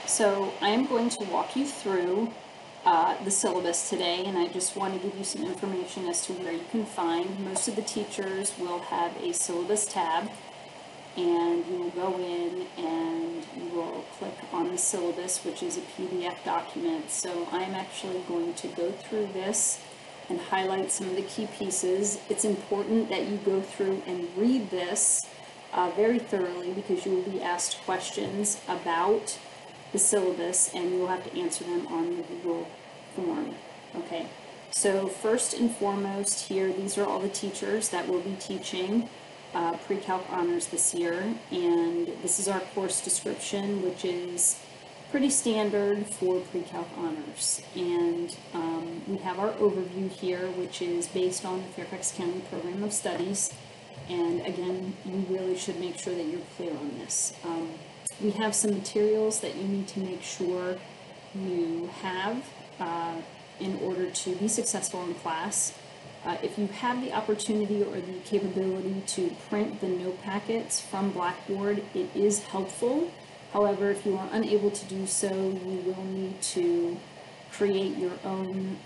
So I am going to walk you through the syllabus today, and I just want to give you some information as to where you can find. Most of the teachers will have a syllabus tab, and you will go in and you will click on the syllabus, which is a PDF document. So I'm actually going to go through this and highlight some of the key pieces. It's important that you go through and read this very thoroughly, because you will be asked questions about the syllabus and you'll have to answer them on the Google form. Okay, so first and foremost here, these are all the teachers that will be teaching Pre-Calc Honors this year, and this is our course description, which is pretty standard for Pre-Calc Honors. And we have our overview here, which is based on the Fairfax County Program of Studies. And again, you really should make sure that you're clear on this. We have some materials that you need to make sure you have in order to be successful in class. If you have the opportunity or the capability to print the note packets from Blackboard, it is helpful. However, if you are unable to do so, you will need to create your own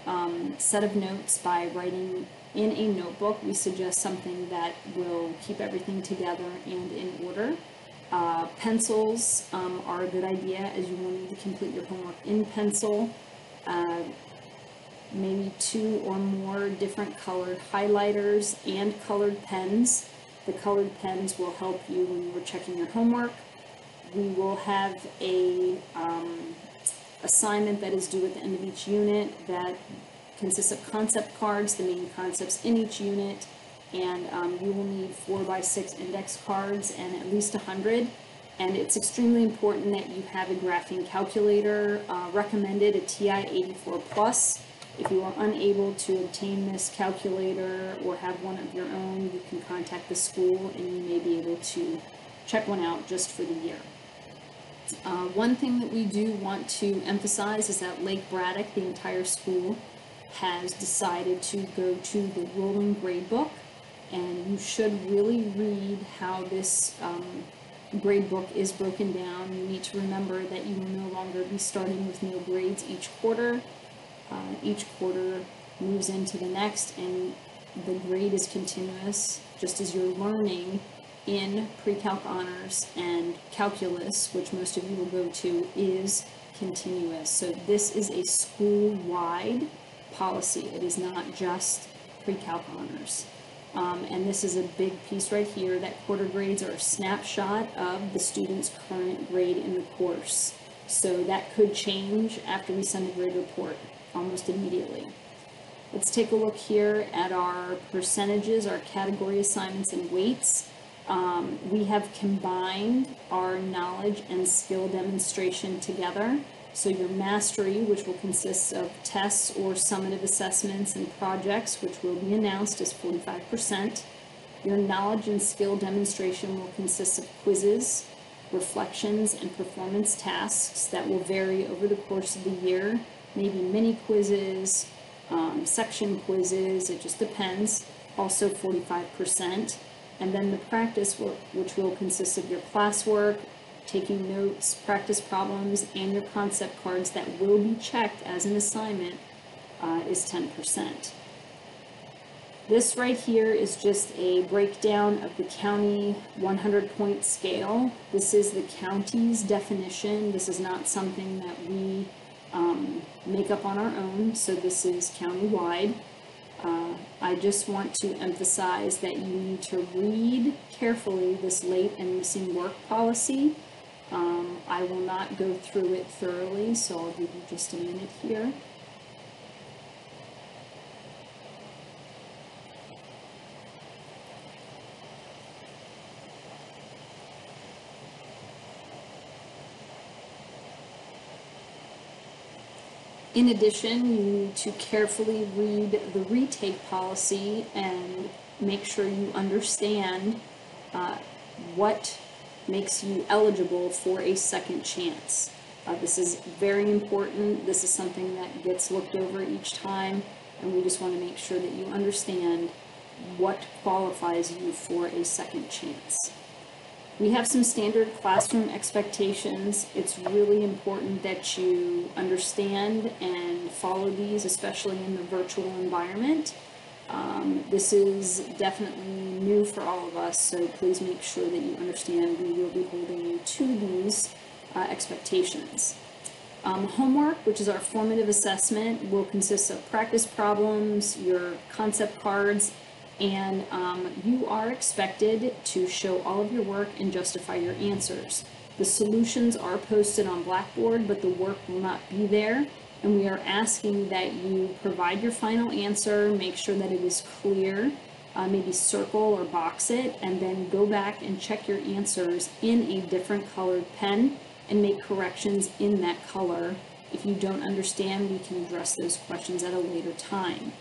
set of notes by writing in a notebook. We suggest something that will keep everything together and in order. Pencils are a good idea, as you will need to complete your homework in pencil. Maybe 2 or more different colored highlighters and colored pens. The colored pens will help you when you are checking your homework. We will have a assignment that is due at the end of each unit that consists of concept cards, the main concepts in each unit, and you will need 4x6 index cards and at least 100. And it's extremely important that you have a graphing calculator, recommended a TI-84 Plus. If you are unable to obtain this calculator or have one of your own, you can contact the school and you may be able to check one out just for the year. One thing that we do want to emphasize is that Lake Braddock, the entire school, has decided to go to the rolling grade book, and you should really read how this grade book is broken down. You need to remember that you will no longer be starting with no grades each quarter. Each quarter moves into the next, and the grade is continuous, just as you're learning in Pre-Calc Honors, and calculus, which most of you will go to, is continuous. So this is a school-wide policy. It is not just Pre-Calc Honors. And this is a big piece right here, that quarter grades are a snapshot of the student's current grade in the course. So that could change after we send a grade report almost immediately. Let's take a look here at our percentages, our category assignments and weights. We have combined our knowledge and skill demonstration together. So your mastery, which will consist of tests or summative assessments and projects, which will be announced, as 45%. Your knowledge and skill demonstration will consist of quizzes, reflections, and performance tasks that will vary over the course of the year. Maybe mini quizzes, section quizzes, it just depends. Also 45%. And then the practice work, which will consist of your classwork, taking notes, practice problems, and your concept cards that will be checked as an assignment, is 10%. This right here is just a breakdown of the county 100-point scale. This is the county's definition. This is not something that we make up on our own, so this is county-wide. I just want to emphasize that you need to read carefully this late and missing work policy. I will not go through it thoroughly, so I'll give you just a minute here. In addition, you need to carefully read the retake policy and make sure you understand what makes you eligible for a second chance. This is very important. This is something that gets looked over each time, and we just want to make sure that you understand what qualifies you for a second chance. We have some standard classroom expectations. It's really important that you understand and follow these, especially in the virtual environment. This is definitely new for all of us, so please make sure that you understand we will be holding you to these expectations. Homework, which is our formative assessment, will consist of practice problems, your concept cards, and you are expected to show all of your work and justify your answers. The solutions are posted on Blackboard, but the work will not be there, and we are asking that you provide your final answer, make sure that it is clear, maybe circle or box it, and then go back and check your answers in a different colored pen and make corrections in that color. If you don't understand, we can address those questions at a later time.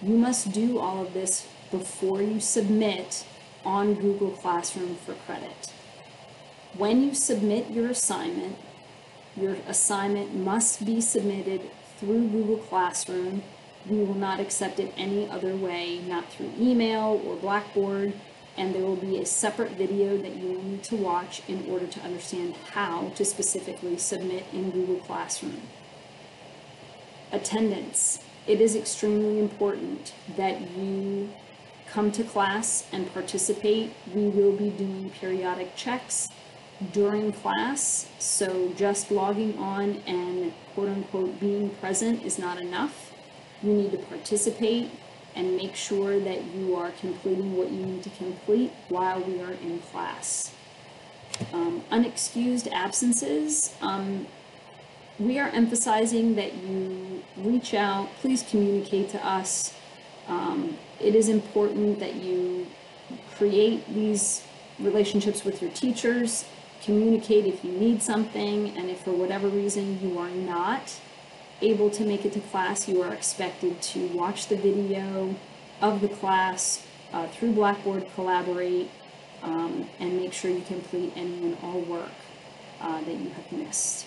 You must do all of this before you submit on Google Classroom for credit. When you submit your assignment must be submitted through Google Classroom. We will not accept it any other way, not through email or Blackboard, and there will be a separate video that you will need to watch in order to understand how to specifically submit in Google Classroom. Attendance. It is extremely important that you come to class and participate. We will be doing periodic checks during class, so just logging on and quote-unquote being present is not enough. You need to participate and make sure that you are completing what you need to complete while we are in class. Unexcused absences. We are emphasizing that you reach out, please communicate to us. It is important that you create these relationships with your teachers, communicate if you need something, and if for whatever reason you are not able to make it to class, you are expected to watch the video of the class through Blackboard, collaborate, and make sure you complete any and all work that you have missed.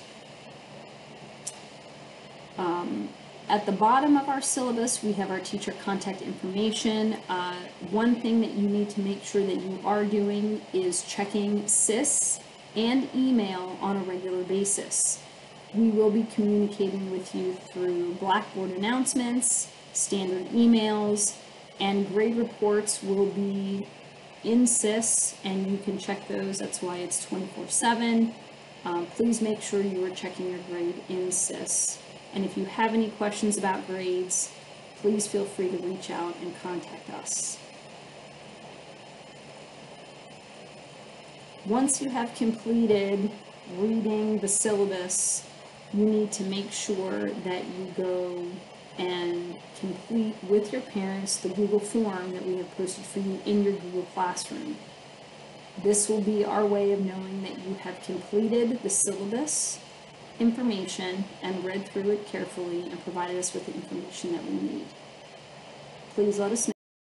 At the bottom of our syllabus, we have our teacher contact information. One thing that you need to make sure that you are doing is checking SIS and email on a regular basis. We will be communicating with you through Blackboard announcements, standard emails, and grade reports will be in SIS, and you can check those. That's why it's 24/7. Please make sure you are checking your grade in SIS. And if you have any questions about grades, please feel free to reach out and contact us. Once you have completed reading the syllabus, you need to make sure that you go and complete with your parents the Google form that we have posted for you in your Google Classroom. This will be our way of knowing that you have completed the syllabus information and read through it carefully and provided us with the information that we need. Please let us know.